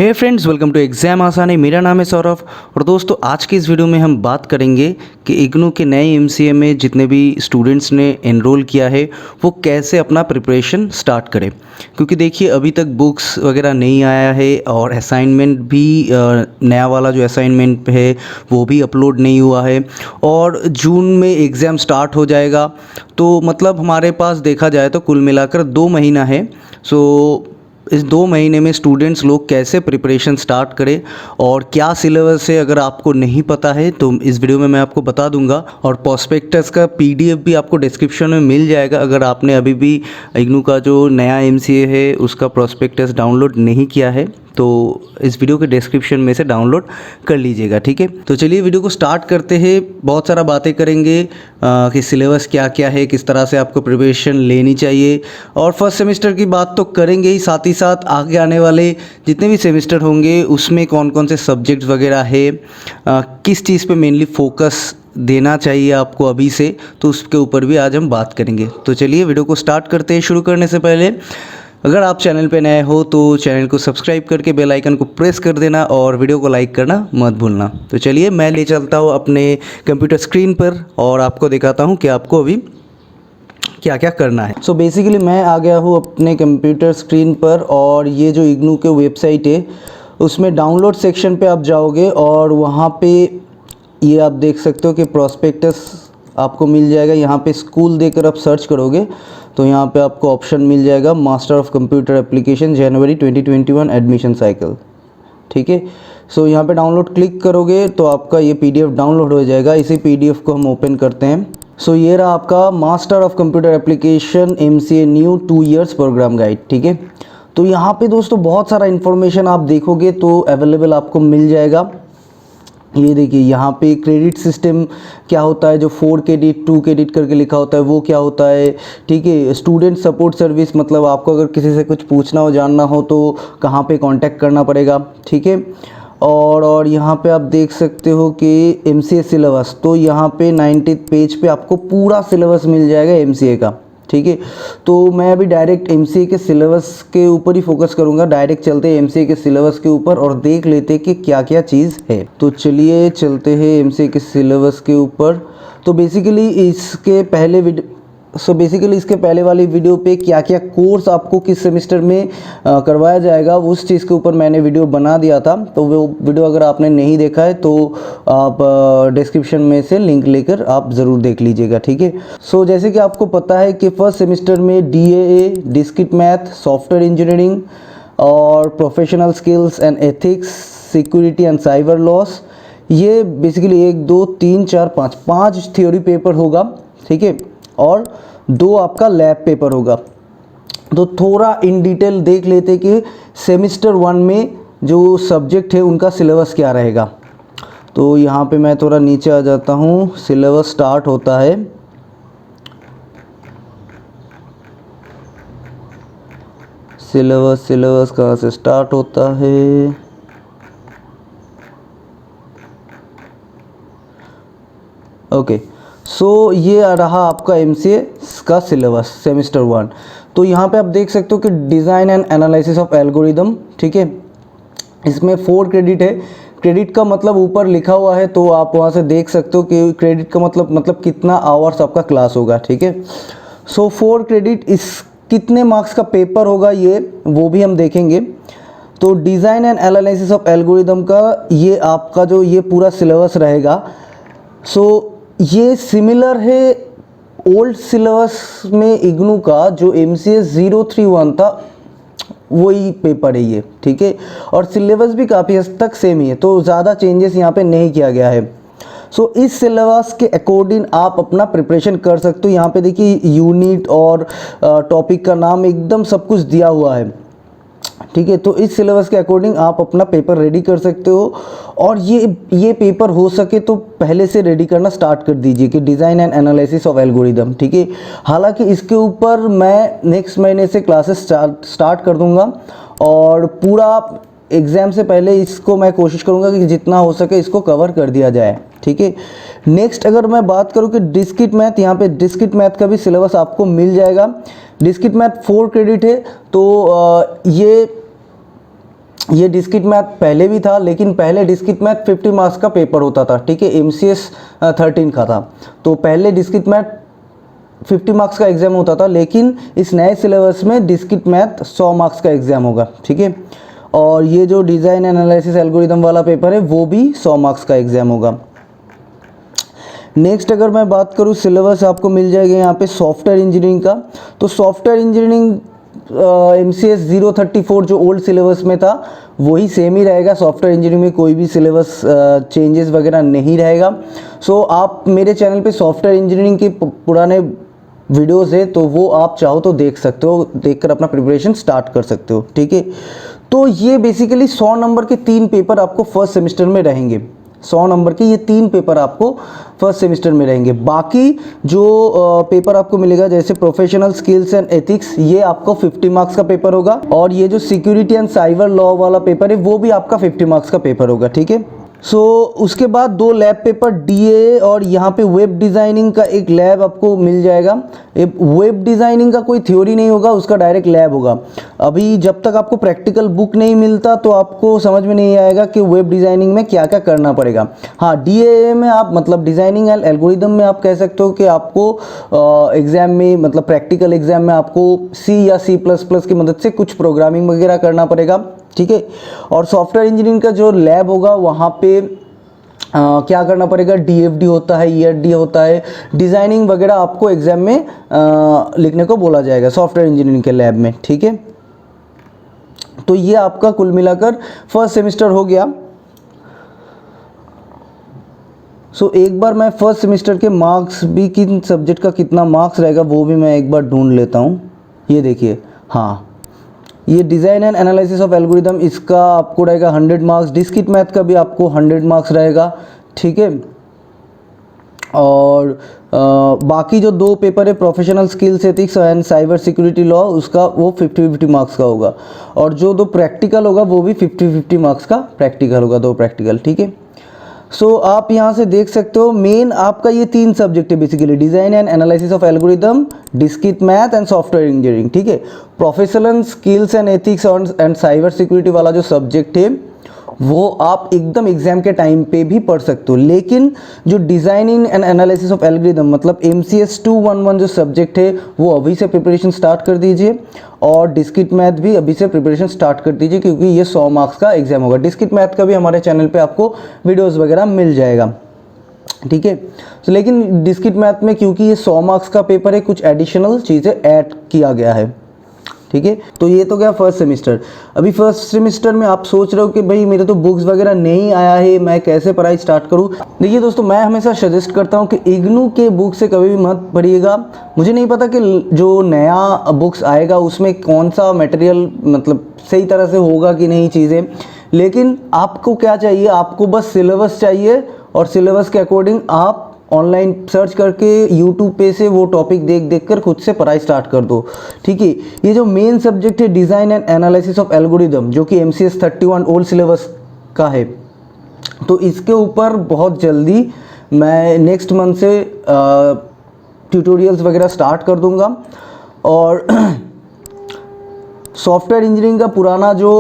Hey friends, welcome to exam Aasani. मेरा नाम है सौरभ और दोस्तों आज की इस वीडियो में हम बात करेंगे कि इग्नू के नए एमसीए में जितने भी स्टूडेंट्स ने एनरोल किया है वो कैसे अपना प्रिपरेशन स्टार्ट करें। क्योंकि देखिए अभी तक बुक्स वगैरह नहीं आया है और असाइनमेंट भी नया वाला जो असाइनमेंट है वो भी अपलोड नहीं हुआ है और जून में एग्ज़ाम स्टार्ट हो जाएगा। तो मतलब हमारे पास देखा जाए तो कुल मिलाकर 2 महीना है। सो इस 2 महीने में स्टूडेंट्स लोग कैसे प्रिपरेशन स्टार्ट करें और क्या सिलेबस है, अगर आपको नहीं पता है तो इस वीडियो में मैं आपको बता दूंगा। और प्रोस्पेक्टस का पीडीएफ भी आपको डिस्क्रिप्शन में मिल जाएगा। अगर आपने अभी भी इग्नू का जो नया एमसीए है उसका प्रोस्पेक्टस डाउनलोड नहीं किया है तो इस वीडियो के डिस्क्रिप्शन में से डाउनलोड कर लीजिएगा, ठीक है। तो चलिए वीडियो को स्टार्ट करते हैं। बहुत सारा बातें करेंगे कि सिलेबस क्या क्या है, किस तरह से आपको प्रिपरेशन लेनी चाहिए और फर्स्ट सेमेस्टर की बात तो करेंगे ही, साथ ही साथ आगे आने वाले जितने भी सेमेस्टर होंगे उसमें कौन कौन से सब्जेक्ट्स वगैरह है, किस चीज़ पे मेनली फोकस देना चाहिए आपको अभी से, तो उसके ऊपर भी आज हम बात करेंगे। तो चलिए वीडियो को स्टार्ट करते हैं। शुरू करने से पहले अगर आप चैनल पे नए हो तो चैनल को सब्सक्राइब करके बेल आइकन को प्रेस कर देना और वीडियो को लाइक करना मत भूलना। तो चलिए मैं ले चलता हूँ अपने कंप्यूटर स्क्रीन पर और आपको दिखाता हूँ कि आपको अभी क्या क्या करना है। सो बेसिकली मैं आ गया हूँ अपने कंप्यूटर स्क्रीन पर और ये जो इग्नू के वेबसाइट है उसमें डाउनलोड सेक्शन पे आप जाओगे और वहाँ पे ये आप देख सकते हो कि प्रोस्पेक्टस आपको मिल जाएगा। यहाँ पे स्कूल देकर आप सर्च करोगे तो यहाँ पे आपको ऑप्शन मिल जाएगा master of computer application January 2021 admission cycle, ठीक है। सो यहाँ पे डाउनलोड क्लिक करोगे तो आपका ये पीडीएफ डाउनलोड हो जाएगा। इसी पीडीएफ को हम ओपन करते हैं। सो ये रहा आपका master of computer application MCA new 2 years program guide, ठीक है। तो यहाँ पे दोस्तों बहुत सारा इन्फॉर्मेशन आप देखोगे तो अवेलेबल आपको मिल जाएगा। ये देखिए यहाँ पे क्रेडिट सिस्टम क्या होता है, जो 4 क्रेडिट 2 क्रेडिट करके लिखा होता है वो क्या होता है, ठीक है। स्टूडेंट सपोर्ट सर्विस, मतलब आपको अगर किसी से कुछ पूछना हो जानना हो तो कहाँ पे कांटेक्ट करना पड़ेगा, ठीक है। और यहाँ पे आप देख सकते हो कि एमसीए सिलेबस, तो यहाँ पे 90 पेज पे आपको पूरा सिलेबस मिल जाएगा एमसीए का, ठीक है। तो मैं अभी डायरेक्ट एमसीए के सिलेबस के ऊपर ही फोकस करूंगा। डायरेक्ट चलते हैं एमसीए के सिलेबस के ऊपर और देख लेते हैं कि क्या क्या चीज़ है। तो चलिए चलते हैं एमसीए के सिलेबस के ऊपर। तो बेसिकली इसके पहले वाली वीडियो पे क्या क्या कोर्स आपको किस सेमेस्टर में करवाया जाएगा उस चीज़ के ऊपर मैंने वीडियो बना दिया था। तो वो वीडियो अगर आपने नहीं देखा है तो आप डिस्क्रिप्शन में से लिंक लेकर आप ज़रूर देख लीजिएगा, ठीक है। सो जैसे कि आपको पता है कि फर्स्ट सेमेस्टर में DAA, discrete math, software engineering और professional skills and ethics, security and cyber loss, ये बेसिकली 1 2 3 4 5 थ्योरी पेपर होगा, ठीक है। और 2 आपका लैब पेपर होगा। तो थोड़ा इन डिटेल देख लेते कि सेमेस्टर 1 में जो सब्जेक्ट है उनका सिलेबस क्या रहेगा। तो यहाँ पे मैं थोड़ा नीचे आ जाता हूँ। सिलेबस स्टार्ट होता है सिलेबस कहाँ से स्टार्ट होता है, ओके। सो ये आ रहा आपका एमसीए का सिलेबस सेमेस्टर 1। तो यहाँ पे आप देख सकते हो कि design and analysis of algorithm, ठीक है। इसमें 4 क्रेडिट है। क्रेडिट का मतलब ऊपर लिखा हुआ है तो आप वहाँ से देख सकते हो कि क्रेडिट का मतलब कितना आवर्स आपका क्लास होगा, ठीक है। सो 4 क्रेडिट, इस कितने मार्क्स का पेपर होगा ये वो भी हम देखेंगे। तो design and analysis of algorithm का ये आपका जो ये पूरा सिलेबस रहेगा। सो ये सिमिलर है ओल्ड सिलेबस में इग्नू का जो एमसीए 031 था वही पेपर है ये, ठीक है। और सिलेबस भी काफ़ी हद तक सेम ही है, तो ज़्यादा चेंजेस यहाँ पे नहीं किया गया है। सो इस सिलेबस के अकॉर्डिंग आप अपना प्रिपरेशन कर सकते हो। यहाँ पे देखिए यूनिट और टॉपिक का नाम एकदम सब कुछ दिया हुआ है, ठीक है। तो इस सिलेबस के अकॉर्डिंग आप अपना पेपर रेडी कर सकते हो और ये पेपर हो सके तो पहले से रेडी करना स्टार्ट कर दीजिए कि design and analysis of algorithm, ठीक है। हालांकि इसके ऊपर मैं नेक्स्ट महीने से क्लासेस स्टार्ट कर दूंगा और पूरा एग्ज़ाम से पहले इसको मैं कोशिश करूंगा कि जितना हो सके इसको कवर कर दिया जाए, ठीक है। नेक्स्ट अगर मैं बात करूं कि डिस्क्रीट मैथ, यहाँ पे डिस्क्रीट मैथ का भी सिलेबस आपको मिल जाएगा। डिस्क्रीट मैथ 4 क्रेडिट है। तो ये ये डिस्क्रीट मैथ पहले भी था, लेकिन पहले डिस्क्रीट मैथ 50 मार्क्स का पेपर होता था, ठीक है, MCS 13 का था। तो पहले डिस्क्रीट मैथ 50 मार्क्स का एग्ज़ाम होता था, लेकिन इस नए सिलेबस में डिस्क्रीट मैथ 100 मार्क्स का एग्ज़ाम होगा, ठीक है। और ये जो डिज़ाइन एनालिसिस एल्गोरिदम वाला पेपर है वो भी 100 मार्क्स का एग्ज़ाम होगा। नेक्स्ट अगर मैं बात करूँ, सिलेबस आपको मिल जाएगा यहाँ पे सॉफ्टवेयर इंजीनियरिंग का। तो सॉफ्टवेयर इंजीनियरिंग MCS 034 जो ओल्ड सिलेबस में था वही सेम ही रहेगा। सॉफ्टवेयर इंजीनियरिंग में कोई भी सिलेबस चेंजेस वगैरह नहीं रहेगा। सो आप मेरे चैनल पे सॉफ्टवेयर इंजीनियरिंग के पुराने वीडियोस है, तो वो आप चाहो तो देख सकते हो, देखकर अपना प्रिपरेशन स्टार्ट कर सकते हो, ठीक है। तो ये बेसिकली 100 नंबर के 3 पेपर आपको फर्स्ट सेमेस्टर में रहेंगे। 100 नंबर के ये 3 पेपर आपको फर्स्ट सेमेस्टर में रहेंगे। बाकी जो पेपर आपको मिलेगा जैसे प्रोफेशनल स्किल्स एंड एथिक्स, ये आपको 50 मार्क्स का पेपर होगा। और ये जो सिक्योरिटी एंड साइबर लॉ वाला पेपर है वो भी आपका 50 मार्क्स का पेपर होगा, ठीक है। सो उसके बाद 2 लैब पेपर DA और यहाँ पे वेब डिज़ाइनिंग का एक लैब आपको मिल जाएगा। वेब डिज़ाइनिंग का कोई थ्योरी नहीं होगा, उसका डायरेक्ट लैब होगा। अभी जब तक आपको प्रैक्टिकल बुक नहीं मिलता तो आपको समझ में नहीं आएगा कि वेब डिज़ाइनिंग में क्या क्या करना पड़ेगा। हाँ, DA में आप मतलब डिज़ाइनिंग एंड एल्गोरिदम में आप कह सकते हो कि आपको एग्ज़ाम में मतलब प्रैक्टिकल एग्ज़ाम में आपको C या C++ की मदद से कुछ प्रोग्रामिंग वगैरह करना पड़ेगा, ठीक है। और सॉफ्टवेयर इंजीनियरिंग का जो लैब होगा वहाँ पे क्या करना पड़ेगा, DFD होता है, ERD होता है, डिज़ाइनिंग वगैरह आपको एग्ज़ाम में लिखने को बोला जाएगा सॉफ्टवेयर इंजीनियरिंग के लैब में, ठीक है। तो ये आपका कुल मिलाकर फर्स्ट सेमेस्टर हो गया। सो एक बार मैं फर्स्ट सेमेस्टर के मार्क्स भी, किन सब्जेक्ट का कितना मार्क्स रहेगा वो भी मैं एक बार ढूंढ लेता हूँ। ये देखिए, हाँ, ये design and analysis of algorithm, इसका आपको रहेगा 100 मार्क्स। डिस्क्रीट मैथ का भी आपको 100 मार्क्स रहेगा, ठीक है। और बाकी जो 2 पेपर है professional skills ethics and cyber security law, उसका वो 50-50 मार्क्स का होगा। और जो 2 प्रैक्टिकल होगा वो भी 50-50 मार्क्स का प्रैक्टिकल होगा, 2 प्रैक्टिकल, ठीक है। सो आप यहाँ से देख सकते हो मेन आपका ये 3 सब्जेक्ट है basically, design and analysis of algorithm, discrete math and software engineering, ठीक है। Professional skills and ethics and cyber security वाला जो सब्जेक्ट है वो आप एकदम एग्जाम के टाइम पे भी पढ़ सकते हो। लेकिन जो designing and analysis of algorithm मतलब MCS 211 जो सब्जेक्ट है वो अभी से प्रिपरेशन स्टार्ट कर दीजिए। और डिस्क्रीट मैथ भी अभी से प्रिपरेशन स्टार्ट कर दीजिए, क्योंकि ये 100 मार्क्स का एग्जाम होगा। डिस्क्रीट मैथ का भी हमारे चैनल पे आपको वीडियोस वगैरह मिल जाएगा, ठीक है। तो लेकिन डिस्क्रीट मैथ में क्योंकि ये 100 मार्क्स का पेपर है, कुछ एडिशनल चीज़ें ऐड किया गया है, ठीक है। तो ये तो गया फर्स्ट सेमेस्टर। अभी फर्स्ट सेमेस्टर में आप सोच रहे हो कि भाई मेरे तो बुक्स वगैरह नहीं आया है, मैं कैसे पढ़ाई स्टार्ट करूँ। देखिए दोस्तों, मैं हमेशा सजेस्ट करता हूँ कि इग्नू के बुक से कभी भी मत पढ़िएगा। मुझे नहीं पता कि जो नया बुक्स आएगा उसमें कौन सा मटेरियल मतलब सही तरह से होगा कि नहीं चीज़ें, लेकिन आपको क्या चाहिए, आपको बस सिलेबस चाहिए। और सिलेबस के अकॉर्डिंग आप ऑनलाइन सर्च करके यूट्यूब पे से वो टॉपिक देख कर खुद से पढ़ाई स्टार्ट कर दो, ठीक है। ये जो मेन सब्जेक्ट है design and analysis of algorithm, जो कि MCS 31 ओल्ड सिलेबस का है, तो इसके ऊपर बहुत जल्दी मैं नेक्स्ट मंथ से ट्यूटोरियल्स वगैरह स्टार्ट कर दूंगा। और सॉफ्टवेयर इंजीनियरिंग का पुराना जो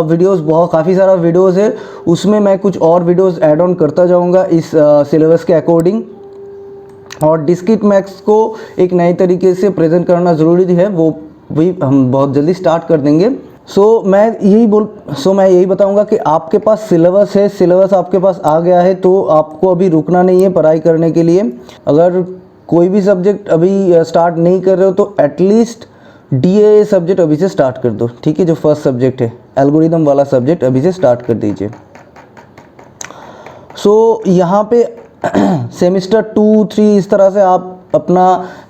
वीडियोस बहुत काफ़ी सारा वीडियोस है, उसमें मैं कुछ और वीडियोस ऐड ऑन करता जाऊंगा इस सिलेबस के अकॉर्डिंग। और डिस्क्रीट मैथ्स को एक नए तरीके से प्रेजेंट करना ज़रूरी है, वो भी हम बहुत जल्दी स्टार्ट कर देंगे। सो मैं यही बताऊंगा कि आपके पास सिलेबस है, सिलेबस आपके पास आ गया है तो आपको अभी रुकना नहीं है पढ़ाई करने के लिए। अगर कोई भी सब्जेक्ट अभी स्टार्ट नहीं कर रहे हो तो एटलीस्ट DA सब्जेक्ट अभी से स्टार्ट कर दो, ठीक है। जो फर्स्ट सब्जेक्ट है एल्गोरिदम वाला सब्जेक्ट अभी से स्टार्ट कर दीजिए। सो यहाँ पे सेमेस्टर 2, 3 इस तरह से आप अपना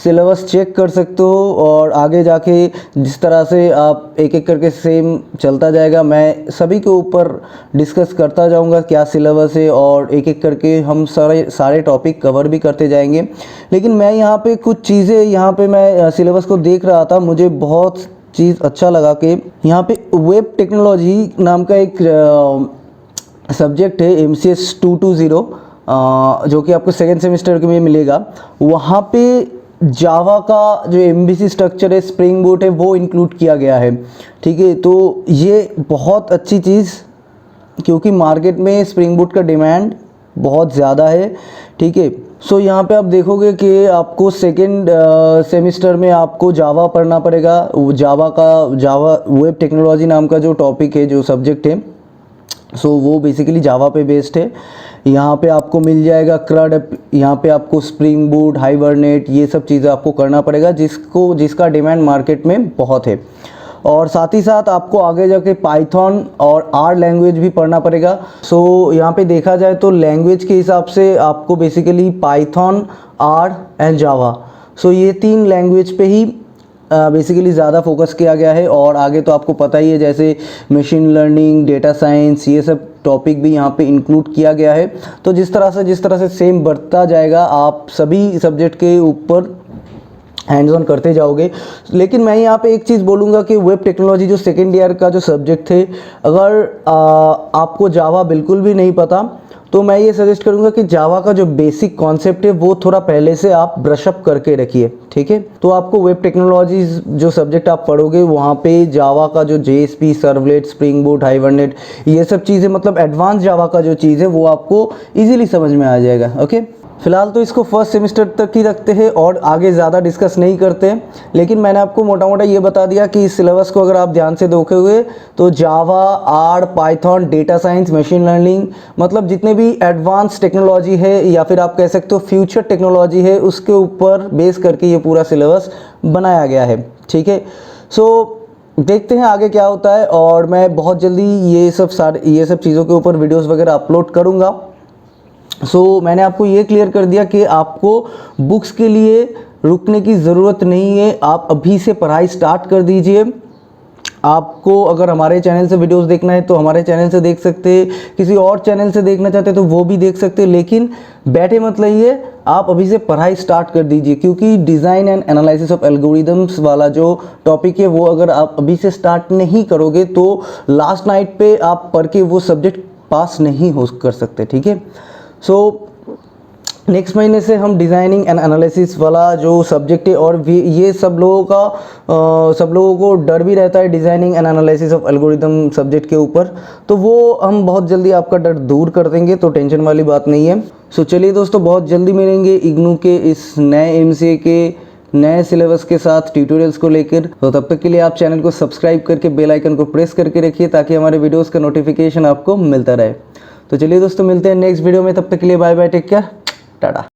सिलेबस चेक कर सकते हो। और आगे जाके जिस तरह से आप एक एक करके सेम चलता जाएगा, मैं सभी के ऊपर डिस्कस करता जाऊंगा क्या सिलेबस है, और एक एक करके हम सारे टॉपिक कवर भी करते जाएंगे। लेकिन मैं यहाँ पे कुछ चीज़ें, यहाँ पे मैं सिलेबस को देख रहा था, मुझे बहुत चीज़ अच्छा लगा कि यहाँ पे वेब टेक्नोलॉजी नाम का एक सब्जेक्ट है MCS 220, जो कि आपको सेकेंड सेमेस्टर में मिलेगा। वहाँ पे जावा का जो MVC स्ट्रक्चर है, स्प्रिंग बूट है, वो इंक्लूड किया गया है। ठीक है, तो ये बहुत अच्छी चीज़, क्योंकि मार्केट में स्प्रिंग बूट का डिमांड बहुत ज़्यादा है। ठीक है, सो यहाँ पे आप देखोगे कि आपको सेकेंड सेमिस्टर में आपको जावा पढ़ना पड़ेगा। जावा वेब टेक्नोलॉजी नाम का जो टॉपिक है, जो सब्जेक्ट है, सो वो बेसिकली जावा पे बेस्ड है। यहाँ पे आपको मिल जाएगा CRUD, यहाँ पे आपको स्प्रिंग बूट, हाइबरनेट, ये सब चीज़ें आपको करना पड़ेगा, जिसका डिमांड मार्केट में बहुत है। और साथ ही साथ आपको आगे जाके पाइथन और R लैंग्वेज भी पढ़ना पड़ेगा। सो यहाँ पे देखा जाए तो लैंग्वेज के हिसाब से आपको बेसिकली पाइथन, R एंड जावा, सो ये 3 लैंग्वेज पे ही बेसिकली ज़्यादा फोकस किया गया है। और आगे तो आपको पता ही है, जैसे मशीन लर्निंग, डेटा साइंस, ये सब टॉपिक भी यहाँ पे इंक्लूड किया गया है। तो जिस तरह से सेम बढ़ता जाएगा, आप सभी सब्जेक्ट के ऊपर हैंड्स ऑन करते जाओगे। लेकिन मैं यहाँ पे एक चीज़ बोलूँगा कि वेब टेक्नोलॉजी जो सेकेंड ईयर का जो सब्जेक्ट थे, अगर आपको जावा बिल्कुल भी नहीं पता, तो मैं ये सजेस्ट करूँगा कि जावा का जो बेसिक कॉन्सेप्ट है वो थोड़ा पहले से आप ब्रशअप करके रखिए। ठीक है, तो आपको वेब टेक्नोलॉजीज जो सब्जेक्ट आप पढ़ोगे, वहाँ पे जावा का जो JSP, servlet, spring boot, hibernate, ये सब चीज़ें, मतलब एडवांस जावा का जो चीज़ है वो आपको ईजिली समझ में आ जाएगा। ओके, फिलहाल तो इसको फर्स्ट सेमेस्टर तक ही रखते हैं और आगे ज़्यादा डिस्कस नहीं करते हैं। लेकिन मैंने आपको मोटा मोटा ये बता दिया कि इस सिलेबस को अगर आप ध्यान से देखोगे तो जावा, R, Python, data science, machine learning, मतलब जितने भी एडवांस टेक्नोलॉजी है या फिर आप कह सकते हो फ्यूचर टेक्नोलॉजी है, उसके ऊपर बेस करके ये पूरा सिलेबस बनाया गया है। ठीक है, सो देखते हैं आगे क्या होता है। और मैं बहुत जल्दी ये सब चीज़ों के ऊपर वीडियोज़ वगैरह अपलोड करूँगा। सो मैंने आपको ये क्लियर कर दिया कि आपको बुक्स के लिए रुकने की ज़रूरत नहीं है, आप अभी से पढ़ाई स्टार्ट कर दीजिए। आपको अगर हमारे चैनल से वीडियोस देखना है तो हमारे चैनल से देख सकते हैं, किसी और चैनल से देखना चाहते हैं तो वो भी देख सकते हैं, लेकिन बैठे मत रहिए, आप अभी से पढ़ाई स्टार्ट कर दीजिए। क्योंकि design and analysis of algorithms वाला जो टॉपिक है, वो अगर आप अभी से स्टार्ट नहीं करोगे तो लास्ट नाइट पे आप पढ़ के वो सब्जेक्ट पास नहीं हो कर सकते। ठीक है, सो नेक्स्ट महीने से हम डिज़ाइनिंग एंड एनालिसिस वाला जो सब्जेक्ट है, और ये सब लोगों को डर भी रहता है designing and analysis of algorithm subject के ऊपर, तो वो हम बहुत जल्दी आपका डर दूर कर देंगे, तो टेंशन वाली बात नहीं है। सो चलिए दोस्तों, बहुत जल्दी मिलेंगे इग्नू के इस नए MCA के नए सिलेबस के साथ ट्यूटोरियल्स को लेकर। तो तब तक के लिए आप चैनल को सब्सक्राइब करके बेल आइकन को प्रेस करके रखिए, ताकि हमारे वीडियोज़ का नोटिफिकेशन आपको मिलता रहे। तो चलिए दोस्तों, मिलते हैं नेक्स्ट वीडियो में, तब तक के लिए bye bye, take care, Tata.